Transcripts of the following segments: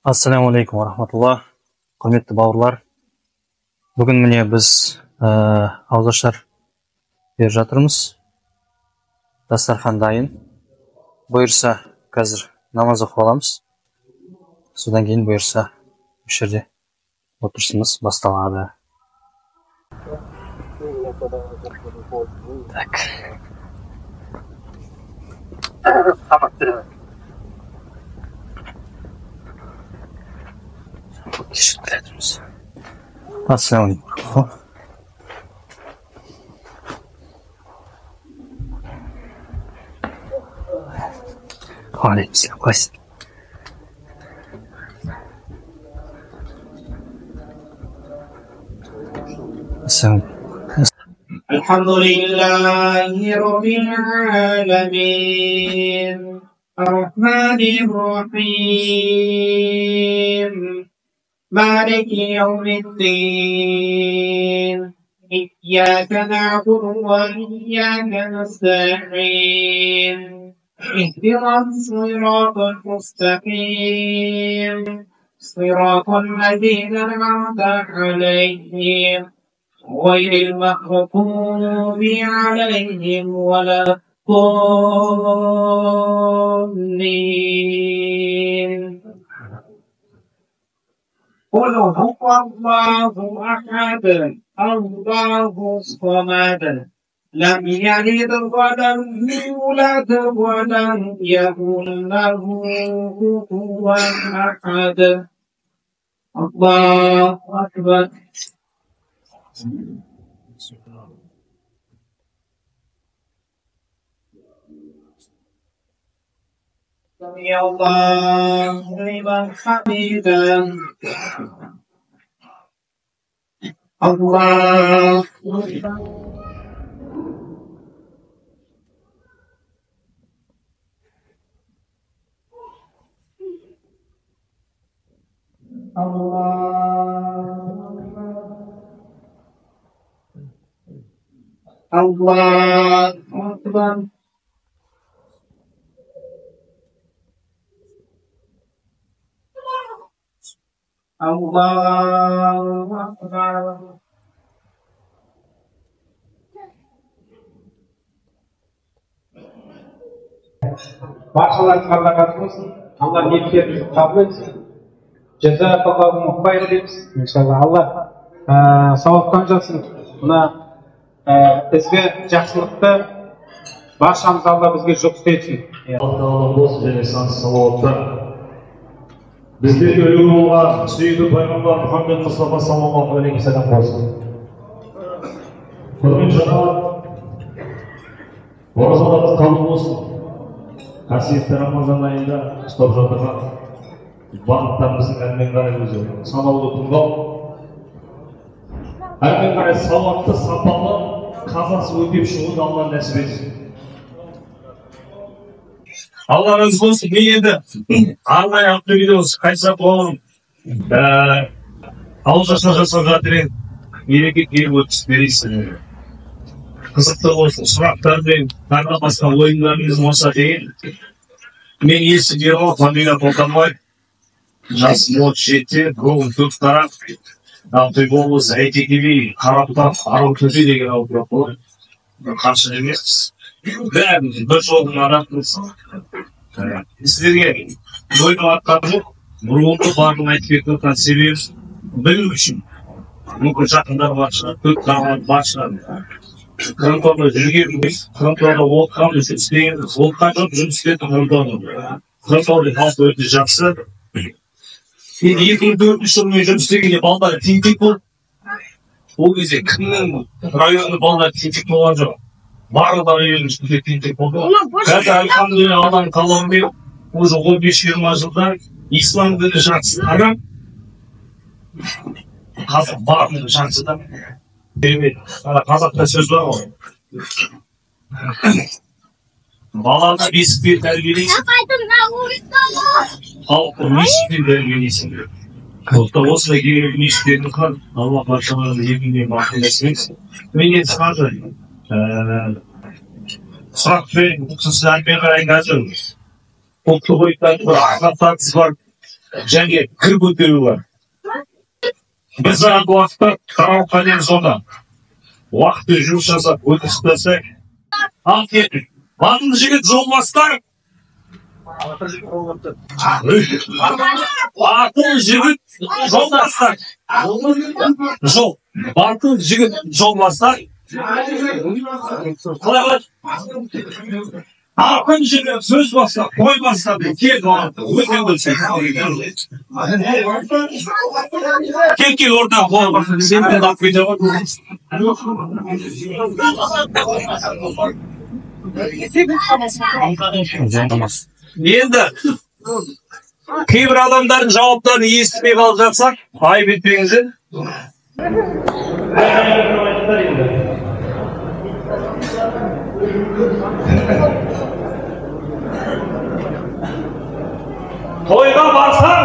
Ассалаумағалейкум рахматулла. Құрметті бауырлар, бүгін міне біз ауызашар беріп жатырмыз. Дастархан дайын. Бұйырса, қазір намаз оқып аламыз. Содан кейін бұйырса, осы жерде отырысымыз басталады. Так. Ассалаумағалейкум. Алейкум ассалам. Қалайсыз? Ассалаумағалейкум. Алхамдулиллахи раббил аламин. Ар-Рахманир Рахим. مالك يوم الدين إياك نعبد وإياك نستعين اهدنا الصراط المستقيم صراط الذين أنعمت عليهم غير المغضوب عليهم ولا الضالين. قل هو الله أحد الله الصمد لم يلد ولم يولد ولم يكن له كفوا أحد. الله أكبر. سمع الله لمن حمده. الله أكبر. الله أكبر. الله أكبر. Barchalarınızga Allah razı olsun. Allah niyetlerinizi kabul etsin. Cezakallahu hayır deymiz. İnşallah Allah savaptan жазсын. Buna bizge жақсылықты barşamız Allah bizge çok istesin. Allah olsun және сансыз салауаттар. Біздерге үлгі болған сүйікті пайғамбар Мұхаммед Мұстафа саллаллаху алейхи ва саллям болсын. Құрметті жамағат, оразаларыңыз қабыл болсын. Қасиетті Рамазан айында ұстап жатырған бағыттарымыздың әрмен қарай өзі санаулы тыңдау, әрмен қарай сауатты, сапалы, қазасы өтеп шығуды Алла нәсіп етсін. Allah razı olsun. Ne yedi? Allah yaptı biliyoruz. Kaçsa oğlum. Alışasına жасап жатыр. Мереке келіп өткізбейсің. Қызықты болсын. Сұрақтар мен тағы басқа ойындарыңыз болса деген. Мен есі дереу фамилия Полтанбай. Жасым 37, руым төрт тарап. Ақтөбе облысы Әйтеке би, Қарабұтақ, Аралтөбе деген ауылда болады. Қарсы емеспіз. Бәріміз бір жолдың арамыз. Сіздерге ойын атқан жоқ. Бұрынғы барлығын айтып кеткен себебі білу үшін. Мүмкін жақындар бар шығар, көп тағылар бар шығар. Қырымторда жүргеніміз, Қырымторда оқығанымыз, істегеніміз, оқыған жоқ, жұмыс істетін Қырымторда. Қырымторда халқы өте жақсы. 2004 жылмен жұмыс істегенде балдар тентек болды. Ол кезде кімнің районында балдар тентек болған жоқ. Барлығы районның үстінде тентек болды. Қазір альхамдулилля Алланың қалауымен уже 15-20 жылда ислам діні жақсы тарап, қазір барлығы жақсы да. Қазақта сөз бар ғой. Баланы бесікпен тәрбиелейсің, халықты мешітпен тәрбиелейсің. Осындай керек мешіттердің қан, Алла баршаларының еліне бақытын нәсіп етсін. Мен енді қазір сұрақ берейін, бұл сіз әлмен қарайын қазір ұлттық ойындар бар, ақсататыз бар, және кір көтеру бар. Біз ақ уақытта қарау қаден сонда. Уақытты жұмыс жасап, өтістесе, ал кетіп. Батыл жігіт жол бастар. Батыл жігіт жол бастар. Жол. Батыл жігіт жол бастар. Ақын жігіт сөз бастап, қой бастап, кет кел орта қой. Сен тыңдап кете ғой. Енді кейбір адамдардың жауаптарын естімей қалып жатсақ, айып етпеңіздер. Тойға барсаң,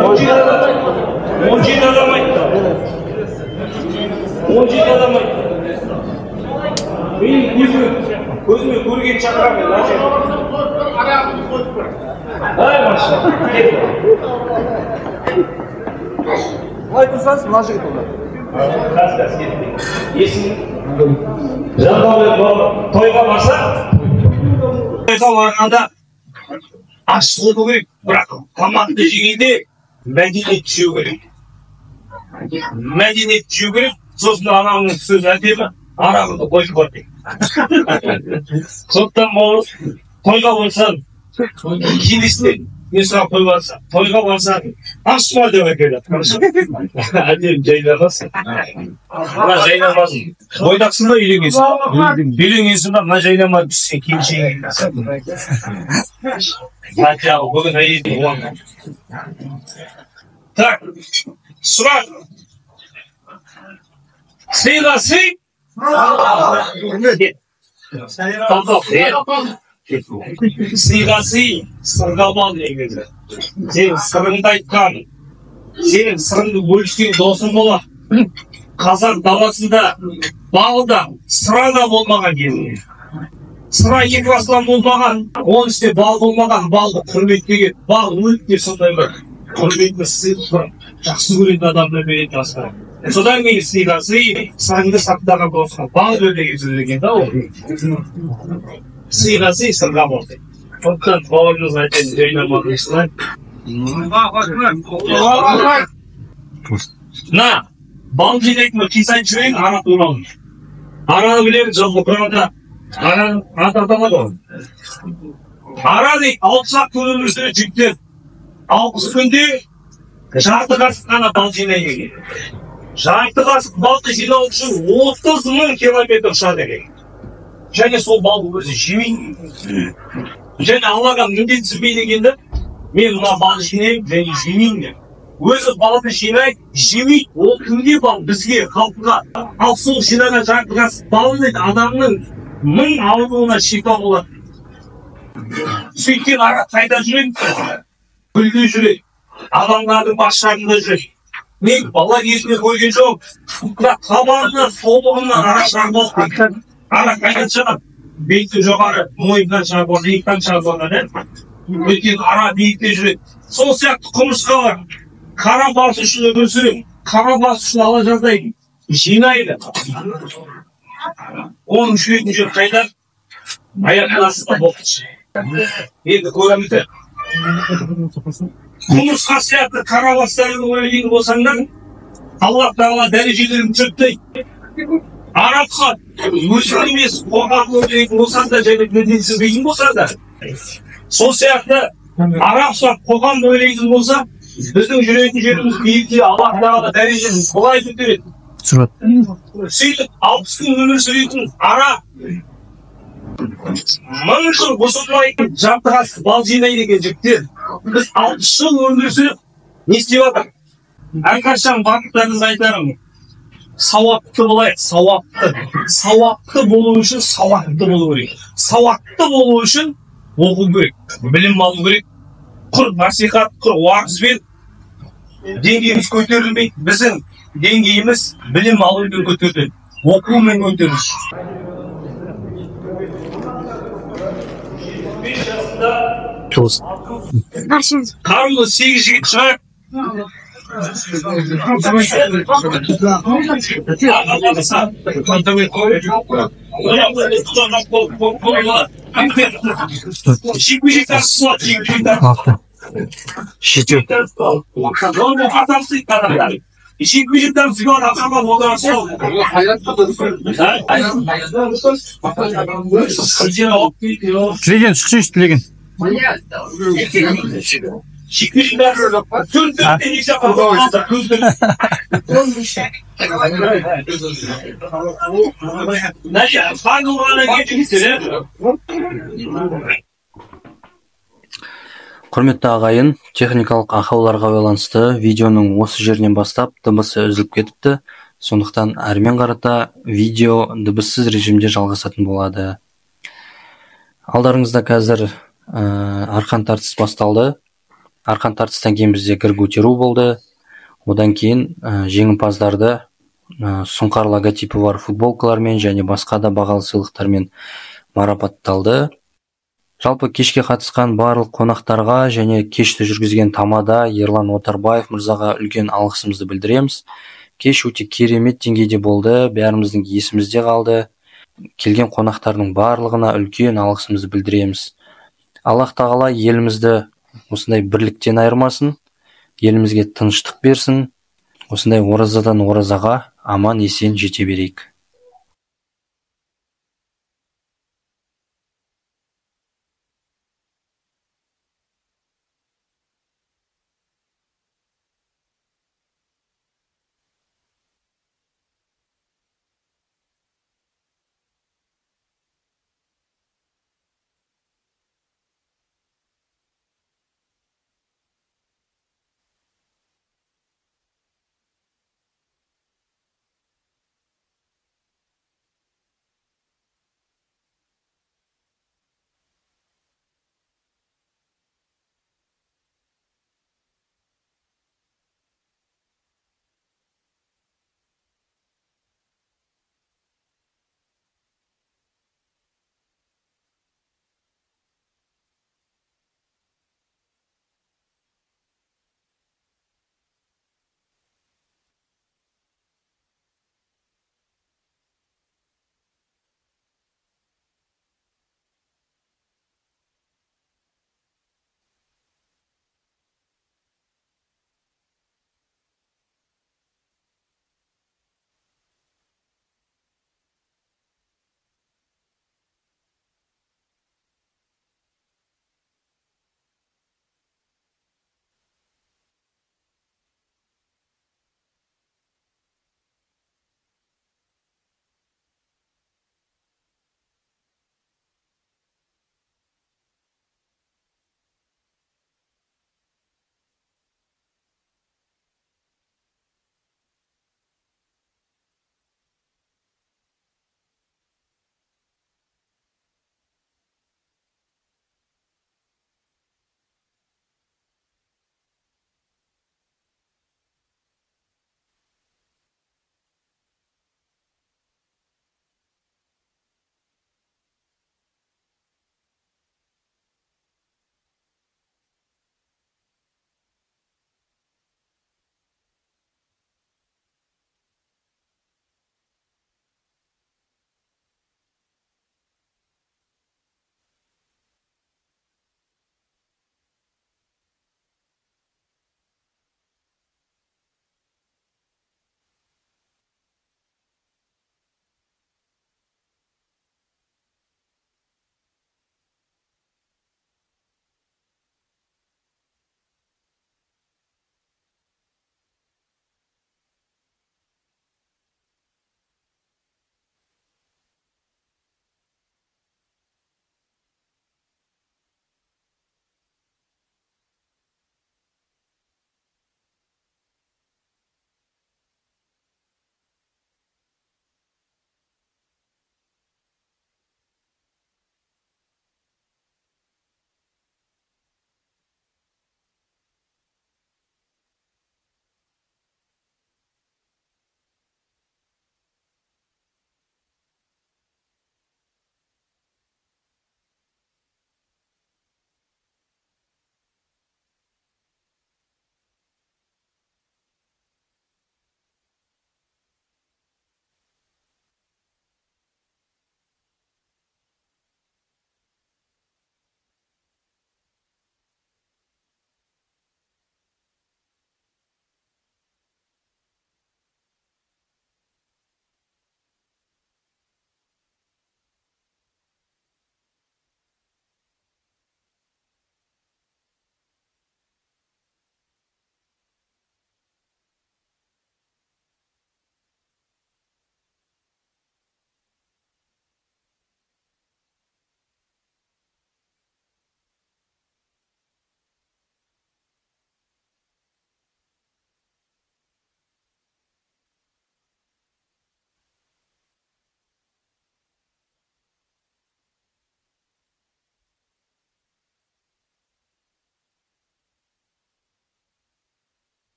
он жеті адам айтты. Мен көзіме көрген шақырамын. Ай, маша. Қалай тұрсаңыз, мына жігіт олар. Қаз кетті. Есің Жанбаубек тойға барса, тойға барғанда ашылу керек, бірақ тамақты жегенде мәдениет жеу керек. Мәдениет жеу керек, сосын анамның сөзі әдемі, арағыңды қойып қой дейді. Сондықтан болып тойға барсаң, келесіне мен сұрақ қойып барсам, тойға барсаң, ашма деп әкеледі. Әдемі жайламасын. Мына жайламасын. Бойдақсың ба үйленгенсің? Үйленгенсің ба, мына жайламады сен келіншегің. Бүгін әйелдің оған. Так, сұрақ. Сыйға сый. Сыйға сый, сырға бал дегенді. Сен сырыңды айтқан, сен сырыңды бөліскен досың бола. Қазақ даласында бал да, сыра да болмаған кезінде. Сыра екі асылан болмаған, оның үстіне бал болмаған, балды құрметтеген, бал өлікте сондай бір құрметті сыйлық, жақсы көретін адамды беретін асыра. Содан кейін сыйға сый, сырыңды сақтаған досқа бал бер деген сөз екен да ол. Сыйға сый, сырға бол дейді. Сондықтан бауырымыз айтайын, жайнамадыңыздар. На, бал жинайтын қисайын жүрейін, ара туралы. Араны білемін, жылғы құрамында. Араны ататамады ол. Ара дейді, 60 күн өмір сүреді жігіттер. 60 күнде жарты қасық қана бал жинайды екен. Жарты қасық балды жинау үшін 30 000 километр ұшады екен. Және сол балды өзі жемейді. Және Аллаға міндетсінбейді екенді, мен мына балды жинаймын және жемеймін деп. Өзі балды жинайды, жемейді. Ол кімге бал? Бізге, халқыға. Ал сол жинаған жарты қасық балы дейді, адамның 1000 ауруына шипа болады. Сөйткен ара қайда жүреді? Гүлде жүреді. Адамдардың басшарында жүреді. Мен бала кезінде көрген жоқ. Бірақ табанына, солығына ара шығарып болды. Ара қайдан шығады? Бейті жоғары, мойындан шығарып болды, иықтан шығарып болды. Өйткені ара биікте жүреді. Сол сияқты құмырсқа бар. Қара басы үшін өмір сүреді. Қара басы үшін ала жаздайды. Жинайды. Оның жүретін жер қайда? Аяқтың астында болды. Енді көреміз. Құмырсқа сияқты қара бастарыңды ойлайтын болсаңдар, Аллах тағала дәрежелерін түсіртпейді. Арапқа өзің емес, қоғам ойлайтын болсаң да, және мүддесіз дейтін болсаң да, сол сияқты арапша қоғам ойлайтын болса, біздің жүретін жеріміз биікте Аллах тағала дәрежесін былай көтереді. Сөйтіп 60 күн өмір сүретін ара 1000 жыл бұзылмайтын жарты қасық бал жинайды екен жігіттер. Біз 60 жыл өмір сүріп не істеп жатыр? Әрқашан бақыттарыңызға айтарым. Сауапты болайық, сауапты. Сауапты болу үшін сауатты болу керек. Сауатты болу үшін оқу керек, білім алу керек. Құр насихат, құр уағызбен деңгейіміз көтерілмейді. Біздің деңгейіміз білім алумен көтеріледі, оқумен көтеріледі. Karlı 8 jigit çıkar. Şikmeyecekler suat çekecekler. Şişiyor. Normal hatamsı kadar. Şikmeyecekler sigara atarlar ondan sonra. Тілеген, шықшы ішті тілеген. Şikmeyecekler. Tüm denizde kalmazlar. Nerede? Hangi orana geçmişsin? Құрметті ағайын, техникалық ақауларға байланысты видеоның осы жерінен бастап дыбысы үзіліп кетіпті. Сондықтан әрмен қарата видео дыбыссыз режимде жалғасатын болады. Алдарыңызда қазір арқан тартыс басталды. Арқан тартыстан кейін бізде гір көтеру болды. Одан кейін жеңімпаздарды сұңқар логотипі бар футболкалармен және басқа да бағалы сыйлықтармен марапатталды. Жалпы кешке қатысқан барлық қонақтарға және кешті жүргізген тамада Ерлан Отарбаев мырзаға үлкен алғысымызды білдіреміз. Кеш өте керемет деңгейде болды, бәріміздің есімізде қалды. Келген қонақтардың барлығына үлкен алғысымызды білдіреміз. Аллах тағала елімізді осындай бірліктен айырмасын, елімізге тыныштық берсін, осындай оразадан оразаға аман есен жете берейік.